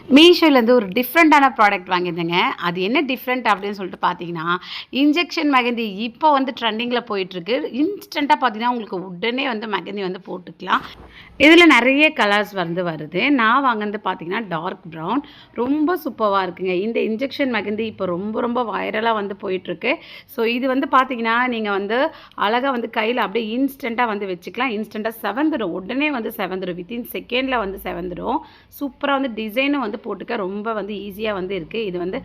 மீஷோலேருந்து ஒரு டிஃப்ரெண்ட்டான ப்ராடக்ட் வாங்கியிருந்தேங்க. அது என்ன டிஃப்ரெண்ட் அப்படின்னு சொல்லிட்டு பார்த்தீங்கன்னா, இன்ஜெக்ஷன் மெஹந்தி இப்போ வந்து ட்ரெண்டிங்கில போயிட்டுருக்கு. இன்ஸ்டன்ட்டா பார்த்தீங்கன்னா, உங்களுக்கு உடனே வந்து மெஹந்தி வந்து போட்டுக்கலாம். இதில நெறைய கலர்ஸ் வந்து வருது. நான் வாங்குனது பார்த்தீங்கன்னா, டார்க் ப்ரவுன். ரொம்ப சூப்பர்வா இருக்குங்க. இந்த இன்ஜெக்ஷன் மெஹந்தி இப்போ ரொம்ப ரொம்ப வைரலா வந்து போயிட்டுருக்கு. ஸோ இது வந்து பார்த்தீங்கன்னா, நீங்க வந்து அழகா வந்து கையில அப்படியே இன்ஸ்டன்ட்டா வந்து வச்சுக்கலாம். இன்ஸ்டன்ட்டா செவந்துரும். உடனே வந்து செவந்துரும். வித்தின் செகண்ட்ல வந்து செவந்துரும். சூப்பரா வந்து டிசைனும் வந்து போட்டுக்க ரொம்ப வந்து ஈஸியா வந்து இருக்கு. இது வந்து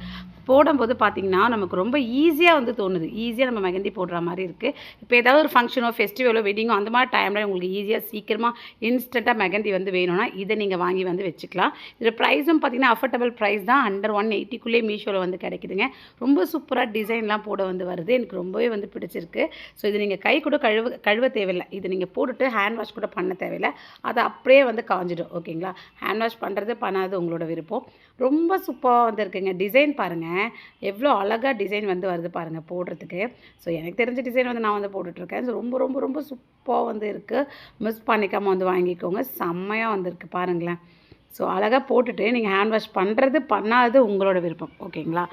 போடும்போது பார்த்தீங்கன்னா, நமக்கு ரொம்ப ஈஸியா வந்து தோணுது. ஈஸியா நம்ம மெஹந்தி போடுற மாரி இருக்கு. இப்ப ஏதாவது ஒரு ஃபங்ஷனோ, ஃபெஸ்டிவலோ, வெட்டிங்கோ அந்த மாரி டைம்ல உங்களுக்கு ஈஸியா சீக்கிரமா இன்ஸ்டன்ட்டா மெஹந்தி வந்து வேணும்னா, இத நீங்க வாங்கி வந்து வச்சுக்கலாம். இதோட பிரைஸும் பார்த்தீங்கன்னா, அஃபோர்டபிள் பிரைஸ் தான். அண்டர் 180க்குள்ளே மீஷோல வந்து கிடைக்குதுங்க. ரொம்ப சூப்பரா டிசைன்லாம் போட வந்து வருது. எனக்கு ரொம்பவே வந்து பிடிச்சிருக்கு. ஸோ இது நீங்க கை கூட கழுவ தேவையில்ல. இத நீங்க போட்டுட்டு ஹேண்ட் வாஷ் கூட பண்ண தேவையில்ல. அது அப்படியே வந்து காஞ்சிடும். ஓகேங்களா? ஹேண்ட் வாஷ் பண்றது, பண்ணாதது உங்களோட விருப்பம். ரொம்ப சூப்பரா வந்திருக்குங்க. டிசைன் பாருங்க. எவ்வளோ அழகா டிசைன் வந்து வருது பாருங்க போடுறதுக்கு. ஸோ எனக்கு தெரிஞ்ச டிசைன் வந்து நான் வந்து போட்டுட்ருக்கேன். ஸோ ரொம்ப ரொம்ப ரொம்ப சூப்பரா வந்து இருக்கு. மிஸ் பண்ணிக்காம வந்து வாங்கிக்கோங்க. செம்மையா வந்திருக்கு பாருங்களேன். ஸோ அழகா போட்டுட்டு நீங்க ஹேண்ட் வாஷ் பண்றது, பண்ணாதது உங்களோட விருப்பம். ஓகேங்களா?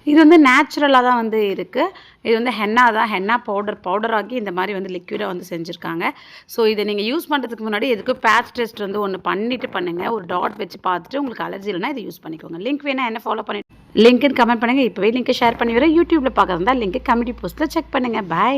இது வந்து நேச்சுரலா தான் வந்து இருக்கு. இது வந்து ஹென்னா தான். ஹென்னா பவுடராக்கி இந்த மாரி வந்து லிக்விடா வந்து செஞ்சுருக்காங்க. ஸோ இத நீங்க யூஸ் பண்றதுக்கு முன்னாடி எதுக்கும் பேட்ச் டெஸ்ட் வந்து ஒண்ணு பண்ணிட்டு பண்ணுங்க. ஒரு டாட் வச்சு பார்த்துட்டு உங்களுக்கு அலர்ஜி இல்லன்னா இத யூஸ் பண்ணிக்கோங்க. லிங்க் வேணா என்ன ஃபாலோ பண்ணி லிங்க்ன்னு கமெண்ட் பண்ணுங்க. இப்பவே லிங்க்க ஷேர் பண்ணி விடுறேன். YouTubeல பார்க்கறதா இருந்தா லிங்க் கம்யூனிட்டி போஸ்ட்ல செக் பண்ணுங்க. பாய்.